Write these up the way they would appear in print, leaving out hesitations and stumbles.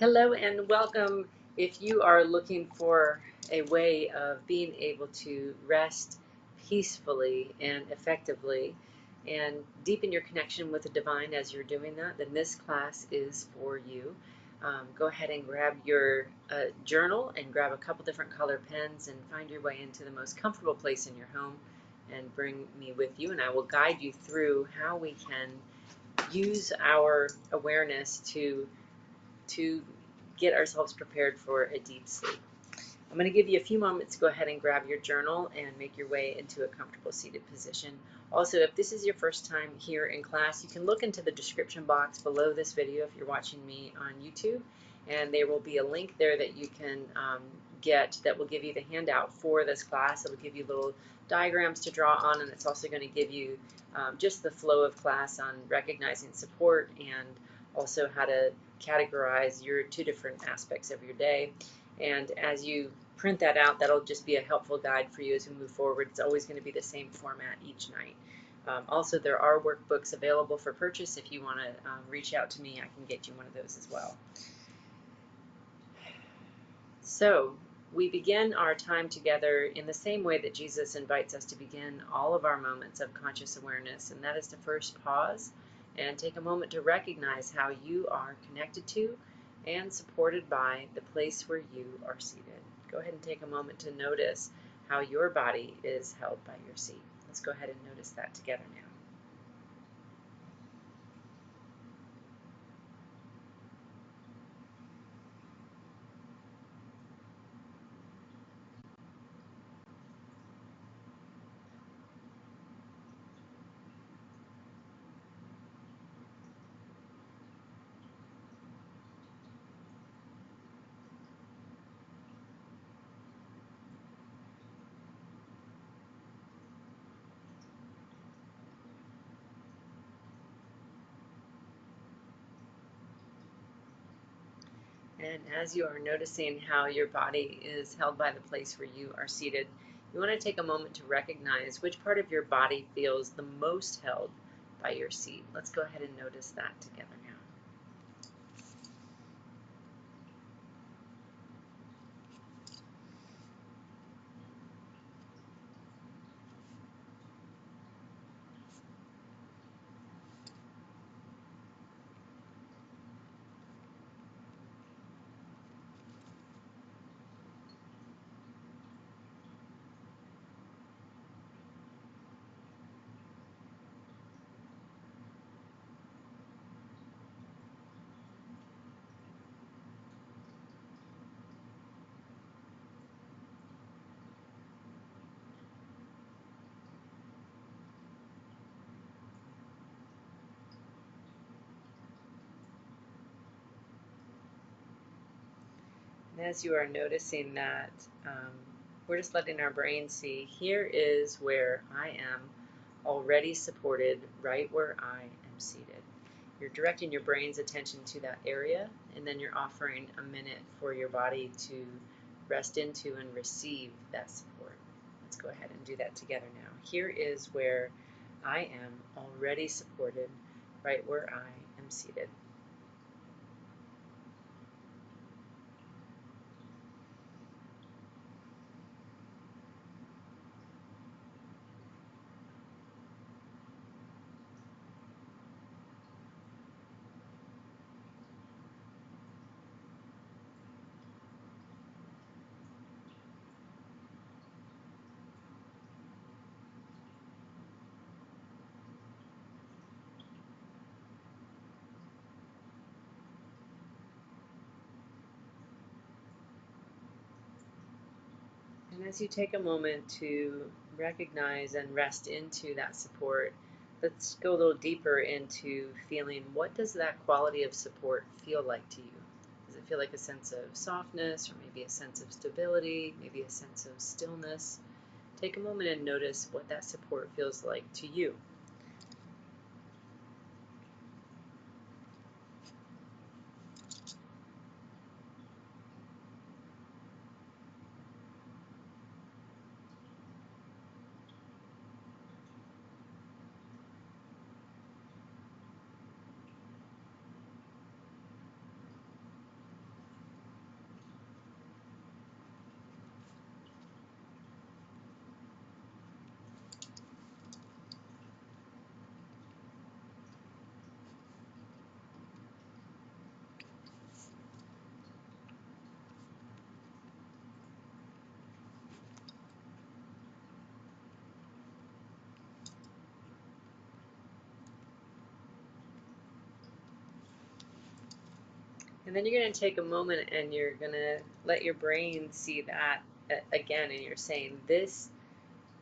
Hello and welcome. If you are looking for a way of being able to rest peacefully and effectively and deepen your connection with the divine as you're doing that, then this class is for you. Go ahead and grab your journal and grab a couple different color pens and find your way into the most comfortable place in your home and bring me with you, and I will guide you through how we can use our awareness to get ourselves prepared for a deep sleep. I'm going to give you a few moments to go ahead and grab your journal and make your way into a comfortable seated position. Also, if this is your first time here in class, you can look into the description box below this video if you're watching me on YouTube, and there will be a link there that you can get that will give you the handout for this class. It will give you little diagrams to draw on, and it's also going to give you just the flow of class on recognizing support and also how to categorize your two different aspects of your day. And as you print that out, that'll just be a helpful guide for you as we move forward. It's always going to be the same format each night. Also, there are workbooks available for purchase. If you want to reach out to me, I can get you one of those as well. So we begin our time together in the same way that Jesus invites us to begin all of our moments of conscious awareness, and that is to first pause and take a moment to recognize how you are connected to and supported by the place where you are seated. Go ahead and take a moment to notice how your body is held by your seat. Let's go ahead and notice that together now. And as you are noticing how your body is held by the place where you are seated, you want to take a moment to recognize which part of your body feels the most held by your seat. Let's go ahead and notice that together now. And as you are noticing that, we're just letting our brain see, here is where I am already supported, right where I am seated. You're directing your brain's attention to that area, and then you're offering a minute for your body to rest into and receive that support. Let's go ahead and do that together now. Here is where I am already supported, right where I am seated. And as you take a moment to recognize and rest into that support, let's go a little deeper into feeling, what does that quality of support feel like to you? Does it feel like a sense of softness, or maybe a sense of stability, maybe a sense of stillness? Take a moment and notice what that support feels like to you. And then you're going to take a moment and you're going to let your brain see that again, and you're saying, this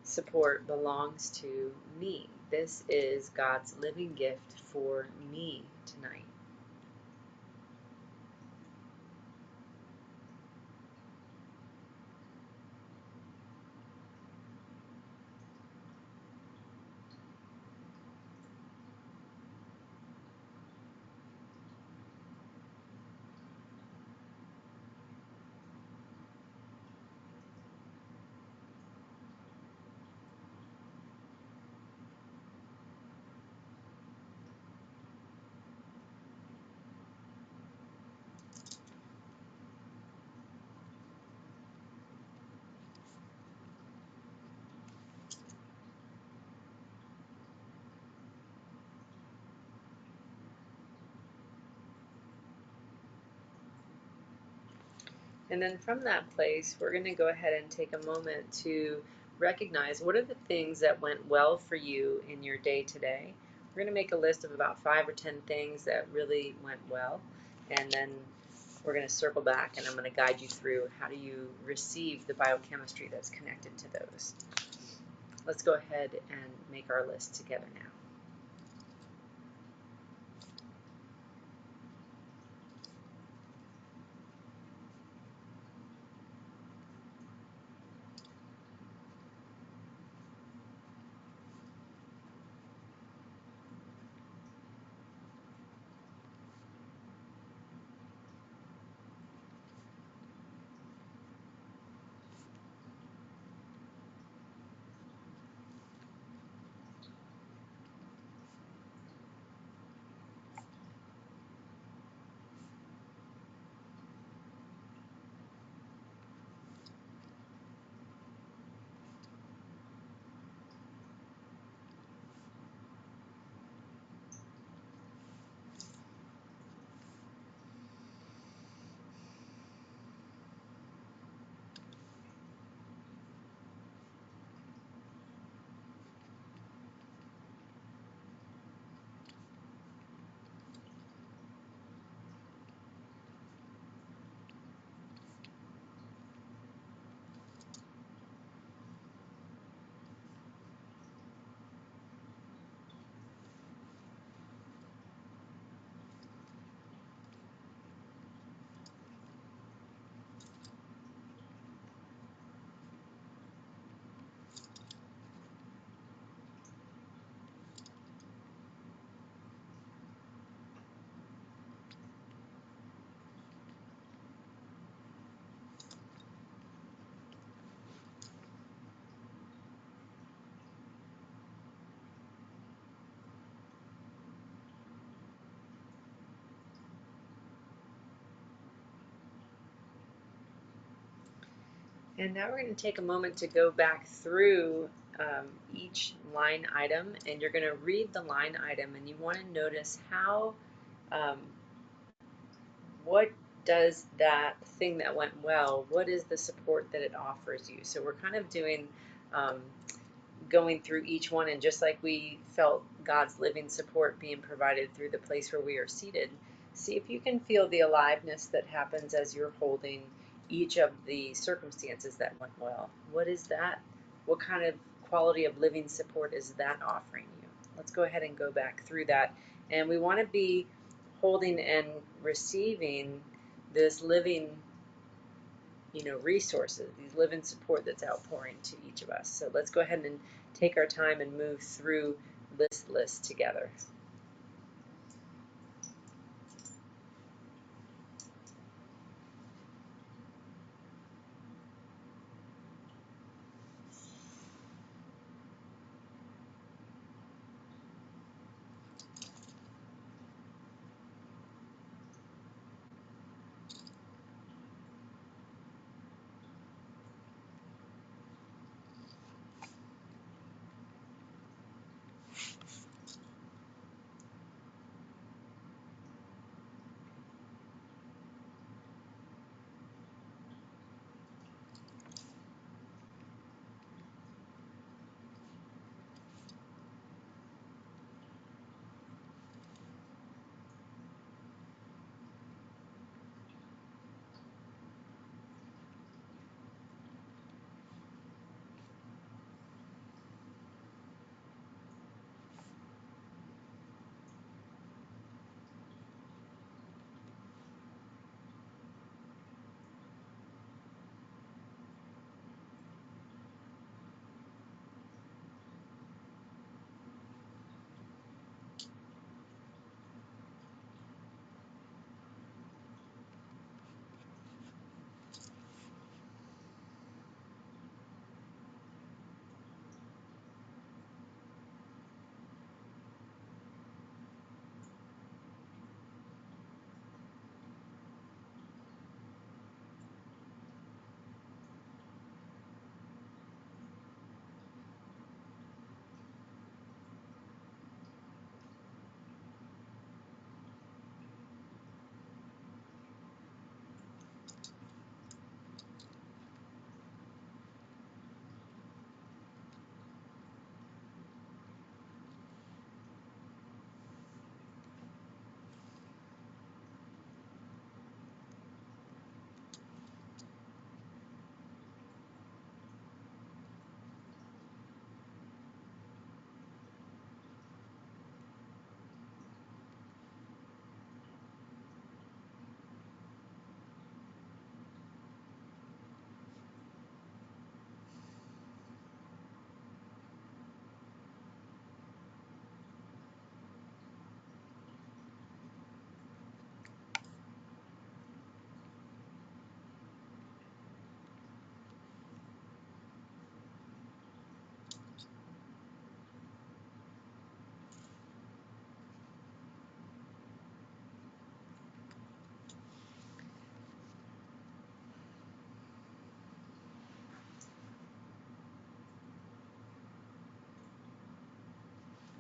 support belongs to me. This is God's living gift for me tonight. And then from that place, we're going to go ahead and take a moment to recognize what are the things that went well for you in your day today. We're going to make a list of about 5 or 10 things that really went well, and then we're going to circle back and I'm going to guide you through how do you receive the biochemistry that's connected to those. Let's go ahead and make our list together now. And now we're going to take a moment to go back through each line item, and you're going to read the line item, and you want to notice how, um, what does that thing that went well, what is the support that it offers you? So we're kind of doing, um, going through each one, and just like we felt God's living support being provided through the place where we are seated, see if you can feel the aliveness that happens as you're holding each of the circumstances that went well. What is that? What kind of quality of living support is that offering you? Let's go ahead and go back through that. And we want to be holding and receiving this living, resources, these living support that's outpouring to each of us. So let's go ahead and take our time and move through this list together.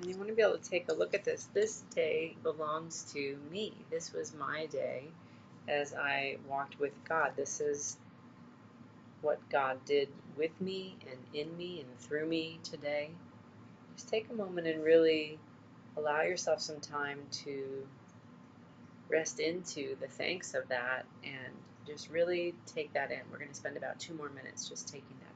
And you want to be able to take a look at this. This day belongs to me. This was my day as I walked with God. This is what God did with me and in me and through me today. Just take a moment and really allow yourself some time to rest into the thanks of that and just really take that in. We're going to spend about 2 more minutes just taking that in.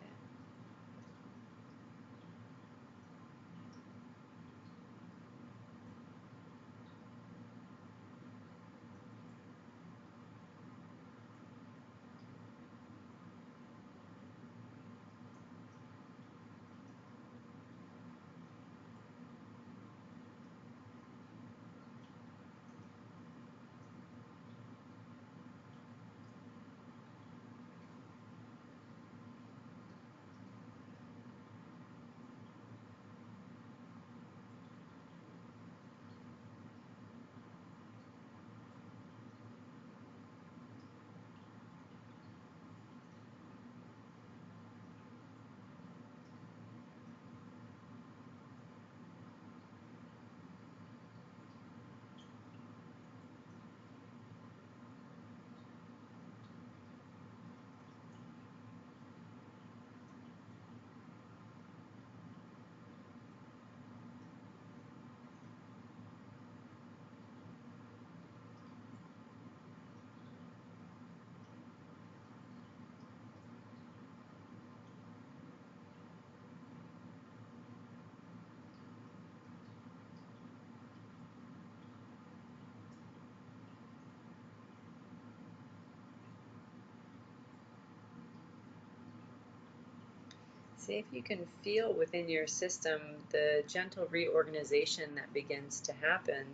See if you can feel within your system the gentle reorganization that begins to happen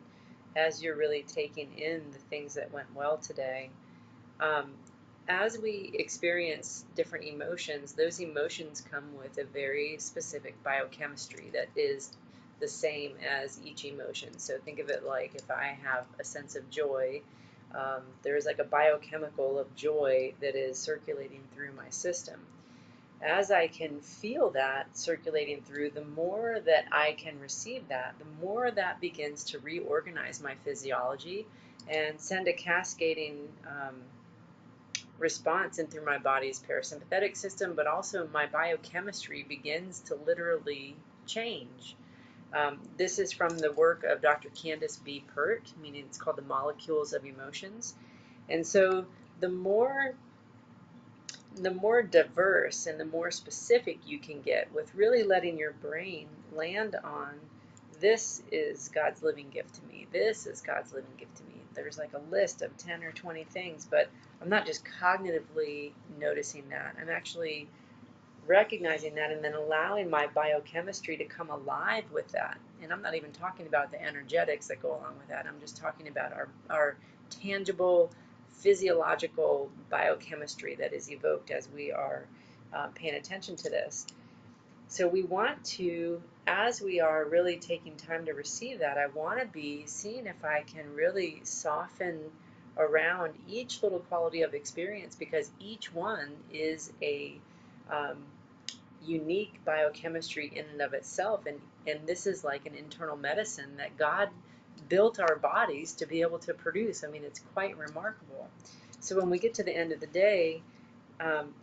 as you're really taking in the things that went well today. Um, as we experience different emotions, those emotions come with a very specific biochemistry that is the same as each emotion. So think of it like if I have a sense of joy, there's like a biochemical of joy that is circulating through my system. As I can feel that circulating through, the more that I can receive that, the more that begins to reorganize my physiology and send a cascading response in through my body's parasympathetic system, but also my biochemistry begins to literally change. This is from the work of Dr. Candace B. Pert, meaning it's called The Molecules of Emotions. And so the more diverse and the more specific you can get with really letting your brain land on, this is God's living gift to me. This is God's living gift to me. There's like a list of 10 or 20 things, but I'm not just cognitively noticing that. I'm actually recognizing that and then allowing my biochemistry to come alive with that. And I'm not even talking about the energetics that go along with that. I'm just talking about our tangible physiological biochemistry that is evoked as we are paying attention to this. So we want to, as we are really taking time to receive that, I want to be seeing if I can really soften around each little quality of experience, because each one is a um, unique biochemistry in and of itself, and this is like an internal medicine that God built our bodies to be able to produce. I mean, it's quite remarkable. So when we get to the end of the day,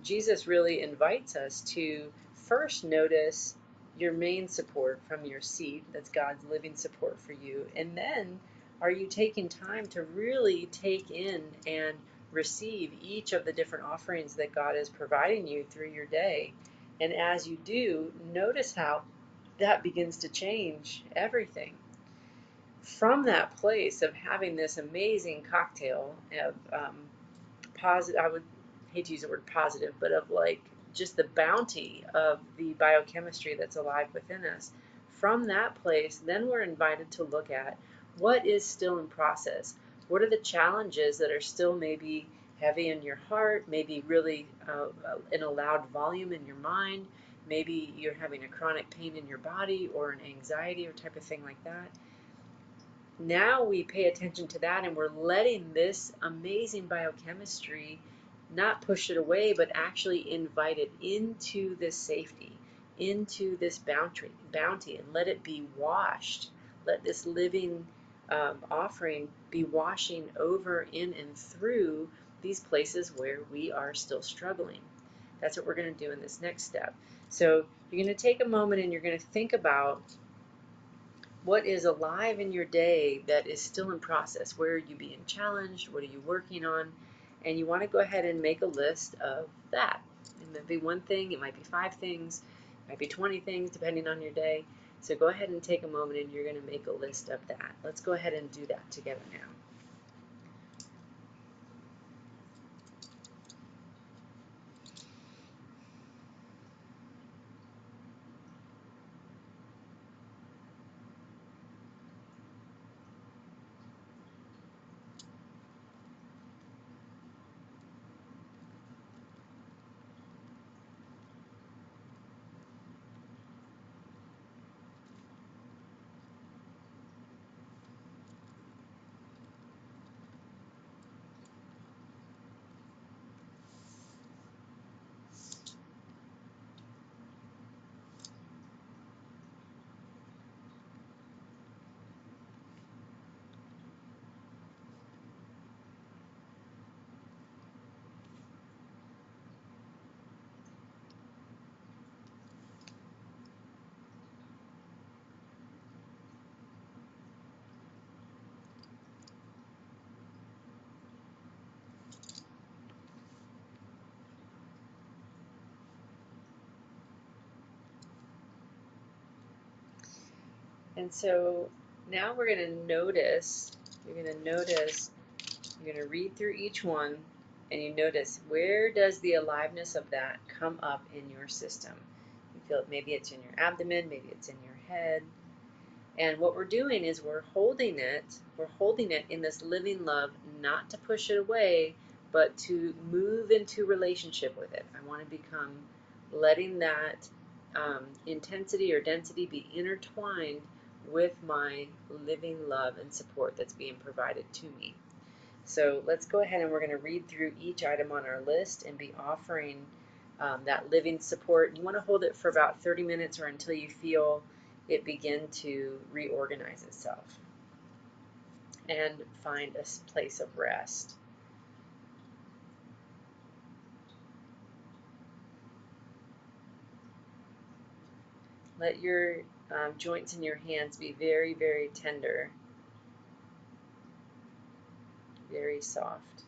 Jesus really invites us to first notice your main support from your seat. That's God's living support for you. And then are you taking time to really take in and receive each of the different offerings that God is providing you through your day? And as you do, notice how that begins to change everything. From that place of having this amazing cocktail of positive, I would hate to use the word positive, but of like just the bounty of the biochemistry that's alive within us. From that place, then we're invited to look at what is still in process. What are the challenges that are still maybe heavy in your heart, maybe really in a loud volume in your mind, maybe you're having a chronic pain in your body or an anxiety or type of thing like that. Now we pay attention to that and we're letting this amazing biochemistry not push it away, but actually invite it into this safety, into this bounty, and let it be washed Let this living offering be washing over in and through these places where we are still struggling. That's what we're going to do in this next step. So you're going to take a moment and you're going to think about what is alive in your day that is still in process. Where are you being challenged? What are you working on? And you want to go ahead and make a list of that. It might be one thing, it might be 5 things, it might be 20 things, depending on your day. So go ahead and take a moment and you're going to make a list of that. Let's go ahead and do that together now. And so now we're going to notice, you're going to read through each one, and you notice, where does the aliveness of that come up in your system? You feel it, maybe it's in your abdomen, maybe it's in your head. And what we're doing is we're holding it in this living love, not to push it away, but to move into relationship with it. I want to become letting that intensity or density be intertwined with my living love and support that's being provided to me. So let's go ahead and we're going to read through each item on our list and be offering that living support. You want to hold it for about 30 minutes or until you feel it begin to reorganize itself and find a place of rest. Let your joints in your hands be very, very tender, very soft.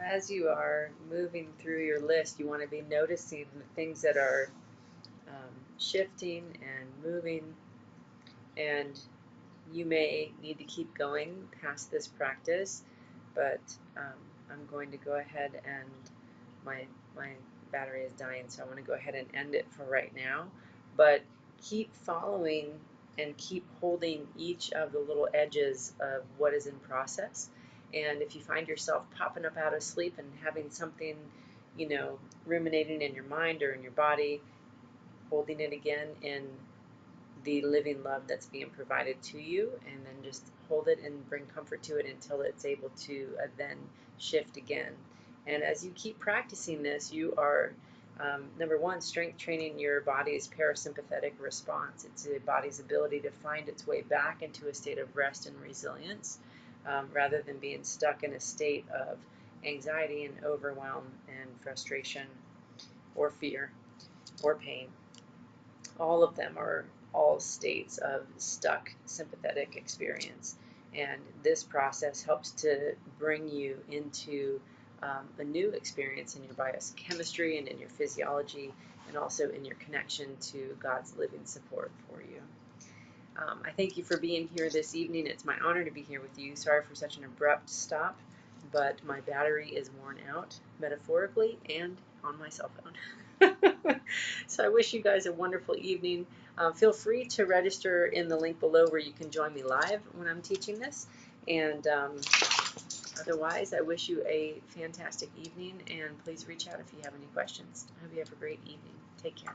As you are moving through your list, you want to be noticing the things that are shifting and moving, and you may need to keep going past this practice, but I'm going to go ahead and my battery is dying, so I want to go ahead and end it for right now. But keep following and keep holding each of the little edges of what is in process. And if you find yourself popping up out of sleep and having something, ruminating in your mind or in your body, holding it again in the living love that's being provided to you, and then just hold it and bring comfort to it until it's able to then shift again. And as you keep practicing this, you are number one, strength training your body's parasympathetic response. It's the body's ability to find its way back into a state of rest and resilience, rather than being stuck in a state of anxiety and overwhelm and frustration or fear or pain. All of them are all states of stuck sympathetic experience. And this process helps to bring you into a new experience in your biochemistry and in your physiology, and also in your connection to God's living support for you. I thank you for being here this evening. It's my honor to be here with you. Sorry for such an abrupt stop, but my battery is worn out, metaphorically and on my cell phone. So I wish you guys a wonderful evening. Feel free to register in the link below where you can join me live when I'm teaching this. And otherwise, I wish you a fantastic evening, and please reach out if you have any questions. I hope you have a great evening. Take care.